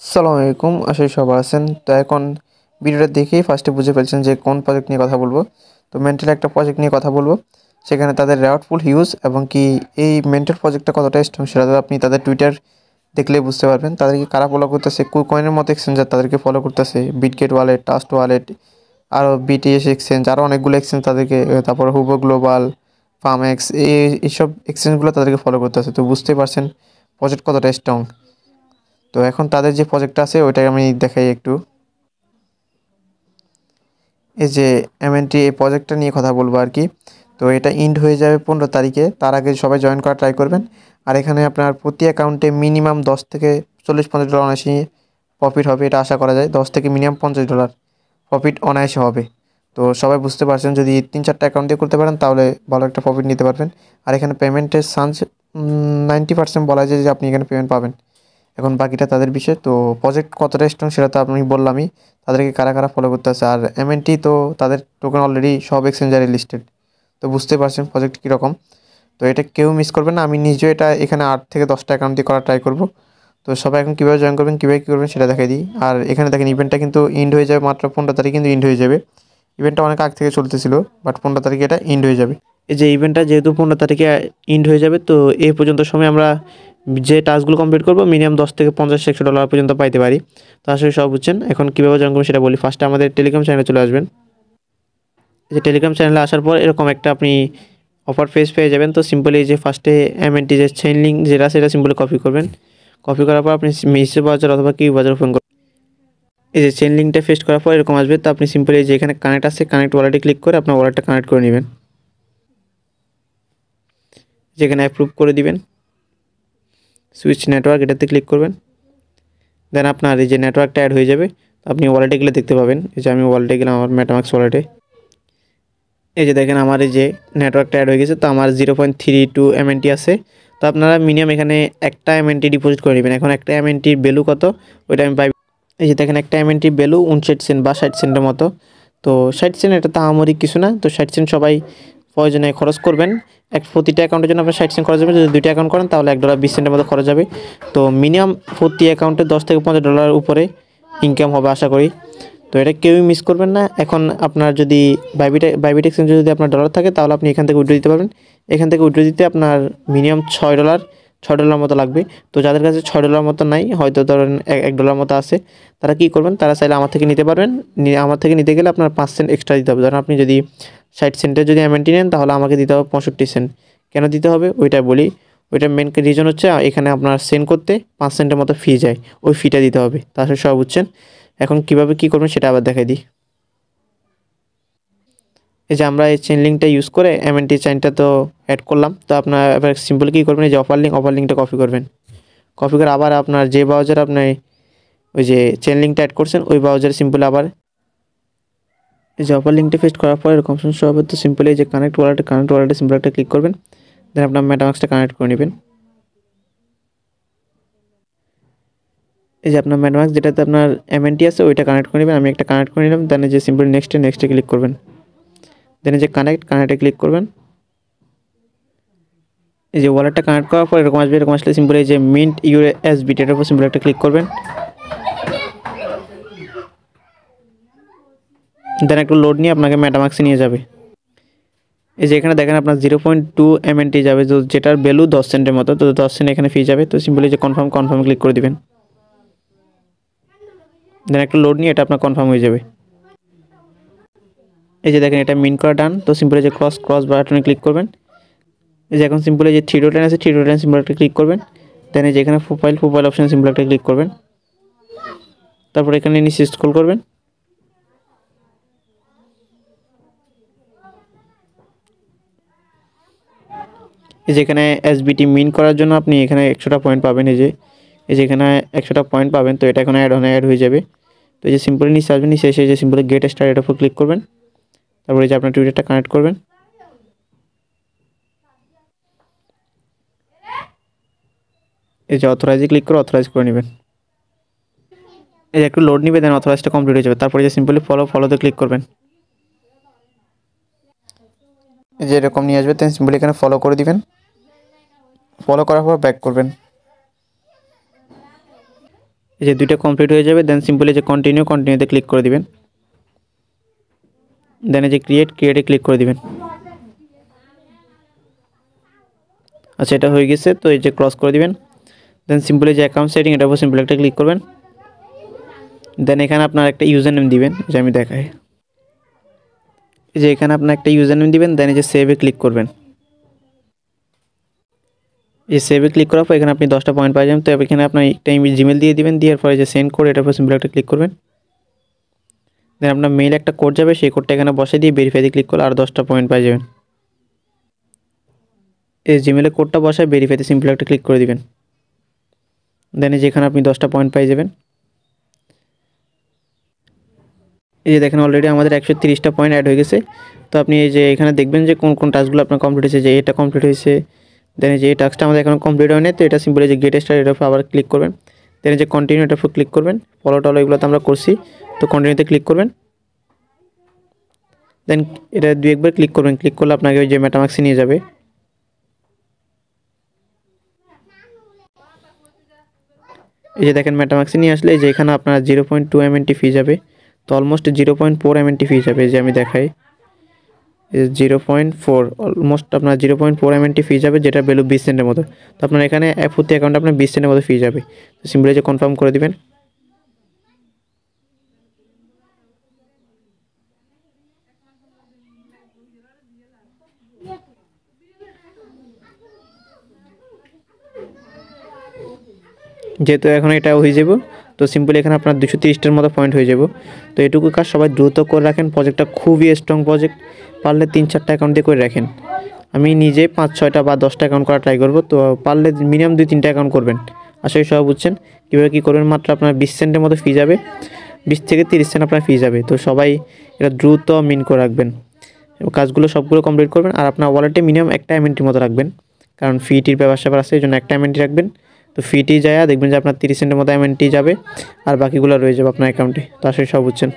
আসসালামু আলাইকুম। আশা করি সবাই আছেন। তো এখন ভিডিওটা দেখেই ফার্স্টে বুঝে ফেলছেন যে কোন প্রজেক্ট নিয়ে কথা বলবো। তো মেন্টাল একটা প্রজেক্ট নিয়ে কথা বলবো। সেখানে তাদের রেওয়ার্ডফুল হিউজ এবং কি এই মেন্টাল প্রজেক্টটা কতটা স্ট্রং সেটা তো আপনি তাদের টুইটার দেখলেই বুঝতে পারবেন। তাদেরকে কারা ফলো করতেছে, কুকয়েনের মতো এক্সচেঞ্জার তাদেরকে ফলো করতেছে, বিটগেট ওয়ালেট, ট্রাস্ট ওয়ালেট, আরও বিটিএস এক্সচেঞ্জ, আরও অনেকগুলো এক্সচেঞ্জ তাদেরকে, তারপর হুবো গ্লোবাল, ফার্মএক্স, এইসব এক্সচেঞ্জগুলো তাদেরকে ফলো করতেছে। তো বুঝতেই পারছেন প্রজেক্ট কতটা স্ট্রং। তো এখন তাদের যে প্রজেক্টটা আছে ওইটাকে আমি দেখাই একটু। এই যে এমএনটি এই প্রজেক্টটা নিয়ে কথা বলবো আর কি। তো এটা ইন্ড হয়ে যাবে 15 তারিখে, তার আগে সবাই জয়েন করা ট্রাই করবেন। আর এখানে আপনার প্রতি অ্যাকাউন্টে মিনিমাম 10 থেকে 40-50 ডলার অনায়াসে প্রফিট হবে, এটা আশা করা যায়। 10 থেকে মিনিমাম $50 প্রফিট অনায়াসে হবে। তো সবাই বুঝতে পারছেন, যদি 3-4টা অ্যাকাউন্ট দিয়ে করতে পারেন তাহলে ভালো একটা প্রফিট নিতে পারবেন। আর এখানে পেমেন্টের চান্স 90% বলা যায় যে আপনি এখানে পেমেন্ট পাবেন। এখন বাকিটা তাদের বিষয়। তো প্রজেক্ট কতটা স্ট্রং সেটা তো আমি বললামই, তাদেরকে কারা কারা ফলো করতে আছে। আর এমএনটি তো তাদের টোকেন অলরেডি সব এক্সচেঞ্জারে লিস্টেড। তো বুঝতে পারছেন প্রজেক্ট কীরকম। তো এটা কেউ মিস করবেন না। আমি নিজেও এটা এখানে 8 থেকে 10টা অ্যাকাউন্ট দিয়ে করার ট্রাই করব। তো সবাই এখন কীভাবে জয়েন করবেন, কীভাবে কী করবেন সেটা দেখাই দিই। আর এখানে দেখেন ইভেন্টটা কিন্তু ইন্ড হয়ে যাবে মাত্র 15 তারিখ, কিন্তু ইন্ড হয়ে যাবে। ইভেন্টটা অনেক আগ থেকে চলতেছিল, বাট 15 তারিখে এটা ইন্ড হয়ে যাবে। এই যে ইভেন্টটা যেহেতু 15 তারিখে ইন্ড হয়ে যাবে, তো এই পর্যন্ত সময় আমরা যে টাস্কগুলো কমপ্লিট করবো মিনিমাম 10 থেকে 50-100 ডলার পর্যন্ত পাইতে পারি। তো আসলে সব বুঝছেন। এখন কীভাবে জয়েন করবেন সেটা বলি। ফার্স্টে আমাদের টেলিগ্রাম চ্যানেলে চলে আসবেন। এই যে টেলিগ্রাম চ্যানেলে আসার পর এরকম একটা আপনি অফার পেজ পেয়ে যাবেন। তো সিম্পলি যে ফার্স্টে এমএনটি যে চেইন লিঙ্ক যেটা সেটা সিম্পলি কপি করবেন। কপি করার পর আপনি মিসো বাজার অথবা কিউ বাজার ওপেন করবেন। এই যে চেইন লিঙ্কটা পেস্ট করার পর এরকম আসবে। তো আপনি সিম্পলি যে এখানে কানেক্ট আছে কানেক্ট ওয়ালেটে ক্লিক করে আপনার ওয়ালেটটা কানেক্ট করে নেবেন। যেখানে অ্যাপ্রুভ করে দিবেন, সুইচ নেটওয়ার্ক এটাতে ক্লিক করবেন। দেন আপনার এই যে নেটওয়ার্কটা অ্যাড হয়ে যাবে। আপনি ওয়ালেটে গেলে দেখতে পাবেন। এই যে আমি ওয়ালেটে গেলাম, আমার মেটামাক্স ওয়ালেটে। এই যে দেখেন আমার এই যে নেটওয়ার্কটা অ্যাড হয়ে গেছে। তো আমার 0.32 এমএনটি আছে। তো আপনারা মিনিমাম এখানে একটা এমএনটি ডিপোজিট করে নেবেন। এখন একটা এমএনটির ভ্যালু কত ওইটা আমি পাই। এই যে দেখেন একটা এমএনটির ভ্যালু 59 সেন্ট বা 60 সেন্টের মতো। তো 60 সেন্ট এটা তাড়াতাড়ি কিছু না। তো 60 সেন্ট সবাই প্রয়োজনে খরচ করবেন। প্রতিটা অ্যাকাউন্টের জন্য আপনার 60 সেন্ট খরচ হবে। যদি 2টা অ্যাকাউন্ট করেন তাহলে $1.20 মতো খরচ হবে। তো মিনিমাম প্রতি অ্যাকাউন্টে 10 থেকে $15 উপরে ইনকাম হবে আশা করি। তো এটা কেউই মিস করবেন না। এখন আপনার যদি বাইবিট এক্সচেঞ্জে যদি আপনার ডলার থাকে তাহলে আপনি এখান থেকে উইথড্র দিতে পারবেন। এখান থেকে উইথড্র দিতে আপনার মিনিমাম $6 মতো লাগবে। তো যাদের কাছে $6 মতো নাই, হয়তো ধরেন $1 মতো আছে, তারা কী করবেন, তারা চাইলে আমার থেকে নিতে পারবেন। আমার থেকে নিতে গেলে আপনার 5 সেন্ট এক্সট্রা দিতে হবে। ধরেন আপনি যদি 60 সেন্টের যদি এমএনটি নেন তাহলে আমাকে দিতে হবে 65 সেন্ট। কেন দিতে হবে ওইটা বলি। ওইটার মেন রিজন হচ্ছে এখানে আপনার সেন্ড করতে 5 সেন্টের মতো ফি যায়, ওই ফিটা দিতে হবে। তাহলে সব বুঝছেন। এখন কিভাবে কি করবেন সেটা আবার দেখাই দিই। এই যে আমরা এই চেইন লিঙ্কটা ইউজ করে এমএনটি চেইনটা তো অ্যাড করলাম। তো আপনার এবার সিম্পলি কী করবেন, এই যে অফার লিঙ্কটা কপি করবেন। কপি করে আবার আপনার যে ব্রাউজারে আপনি ওই যে চেইন লিঙ্কটা অ্যাড করছেন ওই ব্রাউজারে সিম্পলি আবার এই যে অফার লিঙ্কটা পেস্ট করার পর এরকম শো হবে। তো সিম্পলি এই যে কানেক্ট ওয়ালেটে সিম্পল একটা ক্লিক করবেন। দেন আপনার মেটামাক্সটা কানেক্ট করে নেবেন। এই যে আপনার মেটামাক্স যেটাতে আপনার এমএনটি আছে ওইটা কানেক্ট করে নেবেন। আমি একটা কানেক্ট করে নিলাম। দেন এই যে সিম্পলি নেক্সটে ক্লিক করবেন। দেন এই যে কানেক্টে ক্লিক করবেন। এই যে ওয়ালেটটা কানেক্ট করার পর এরকম আসবে। এরকম আসলে সিম্পলি এই যে মিন্ট ইউএসডি এটার উপর সিম্পলি একটা ক্লিক করবেন। দেন একটু লোড নিয়ে আপনাকে মেটামাক্সে নিয়ে যাবে। এই যে এখানে দেখেন আপনার 0.2 এমএনটি যাবে, তো যেটার ভ্যালু 10 সেন্টের মতো। তো 10 সেন্ট এখানে ফি যাবে। তো সিম্পলি যে কনফার্ম ক্লিক করে দিবেন। দেন একটু লোড নিয়ে এটা আপনার কনফার্ম হয়ে যাবে। এই যে দেখেন এটা মিন করা ডান। তো সিম্পলি যে ক্রস বাটনে ক্লিক করবেন। এই যে এখন সিম্পলি যে থ্রি ডট লাইন আছে থ্রি ডট লাইন সিম্পল একটা ক্লিক করবেন। দেন এই যে এখানে প্রোফাইল অপশন সিম্পল একটা ক্লিক করবেন। তারপর এখানে নিচে স্ক্রল করবেন। এই যে এখানে এসবিটি মিন করার জন্য আপনি এখানে 100টা পয়েন্ট পাবেন। এই যে এখানে 100টা পয়েন্ট পাবেন। তো এটা এখানে অ্যাড হয়ে যাবে। তো এই যে সিম্পলি নিচে আসবেন, নিচে এসে যে সিম্পলি গেট স্টার এর উপর ক্লিক করবেন। তারপরে এই যে আপনার টুইটারটা কানেক্ট করবেন। এই যে অথরাইজে ক্লিক করে অথরাইজ করে নেবেন। এই যে একটু লোড নিবে, দেন অথরাইজটা কমপ্লিট হয়ে যাবে। তারপরে যে সিম্পলি ফলোতে ক্লিক করবেন। এই যে এরকম নিয়ে আসবে। দেন সিম্পলি এখানে ফলো করে দিবেন। ফলো করার পর ব্যাক করবেন। এই যে দুইটা কমপ্লিট হয়ে যাবে। দেন সিম্পলি যে কন্টিনিউতে ক্লিক করে দিবেন। দেন এই যে ক্রিয়েটে ক্লিক করে দিবেন। আচ্ছা, এটা হয়ে গেছে। তো এই যে ক্রস করে দিবেন। দেন সিম্পলি যে অ্যাকাউন্ট সেটিং, এটার উপর সিম্পলি একটা ক্লিক করবেন। দেন এখানে আপনার একটা ইউজার নেম দিবেন, যে আমি দেখাই। এই যে এখানে আপনার একটা ইউজার নেম দিবেন। দেন এই যে সেভে ক্লিক করবেন। এই সেভে ক্লিক করার পর এখানে আপনি 10টা পয়েন্ট পাই যাবেন। তো এখানে আপনার একটা জিমেল দিয়ে দিবেন। দেওয়ার পরে যে সেন্ড কোড, এটার উপর সিম্পলি একটা ক্লিক করবেন। দেন আপনার মেইল একটা কোড যাবে, সেই কোডটা এখানে বসে দিয়ে ভেরিফাইতে ক্লিক করলে আর 10টা পয়েন্ট পাই যাবেন। এই জিমেলের কোডটা বসায় ভেরিফাইতে সিম্পলি একটা ক্লিক করে দিবেন। দেন এই যে এখানে আপনি 10টা পয়েন্ট পাই যাবেন। এই যে দেখেন অলরেডি আমাদের 130টা পয়েন্ট অ্যাড হয়ে গেছে। তো আপনি এই যে এখানে দেখবেন যে কোন কোন টাস্কগুলো আপনার কমপ্লিট হয়েছে। যে এটা কমপ্লিট হয়েছে। দেন এই যে এই টাস্কটা আমাদের এখন কমপ্লিট হয়নি, তো এটা সিম্পলি যে গেট স্টার্ট, এটার উপর আবার ক্লিক করবেন। দেন এই যে কন্টিনিউ, এটার উপর ক্লিক করবেন। ফলো টলো এগুলো তো আমরা করছি, তো কন্টিনিউতে ক্লিক করবেন। দেন এটা 2-1 বার ক্লিক করবেন। ক্লিক করলে আপনাকে ওই যে মেটামাক্সে নিয়ে যাবে। এই যে দেখেন মেটামাক্সে নিয়ে আসলে এই যে এখানে আপনার 0.2 MNT ফি যাবে। তো অলমোস্ট 0.4 MNT ফি যাবে, যে আমি দেখাই। 0.4, অলমোস্ট আপনার 0.4 MNT ফি যাবে, যেটা ভ্যালু 20 সেন্টের মতো। তো আপনার এখানে প্রতি অ্যাকাউন্টে আপনার 20 সেন্টের মতো ফি যাবে। তো সিম্পলি যে কনফার্ম করে দিবেন। যেহেতু এখন এটা হয়ে যাব, তো সিম্পলি এখানে আপনার 230টার মতো পয়েন্ট হয়ে যাব। তো এটুকু কাজ সবাই দ্রুত করে রাখেন। প্রজেক্টটা খুবই স্ট্রং প্রজেক্ট। পারলে 3-4টা অ্যাকাউন্ট দিয়ে করে রাখেন। আমি নিজে 5-6টা বা 10টা অ্যাকাউন্ট করা ট্রাই করব। তো পারলে মিনিমাম 2-3টা অ্যাকাউন্ট করবেন। আশা করি সবাই বুঝছেন কীভাবে কী করবেন। মাত্র আপনার 20 সেন্টের মতো ফি যাবে, 20 থেকে 30 সেন্ট আপনার ফি যাবে। তো সবাই এটা দ্রুত মিন করে রাখবেন। কাজগুলো সবগুলো কমপ্লিট করবেন। আর আপনার ওয়ালেটে মিনিমাম একটা এমএনটির মতো রাখবেন, কারণ ফিটির ব্যবসা আছে, এই জন্য একটা এমএনটি রাখবেন। তো ফিটি যায় দেখবেন যে আপনার 30 সেন্টের মতো এমএনটি যাবে, আর বাকিগুলো রয়ে যাবে আপনার অ্যাকাউন্টে। তো আসলে সব বুঝছেন।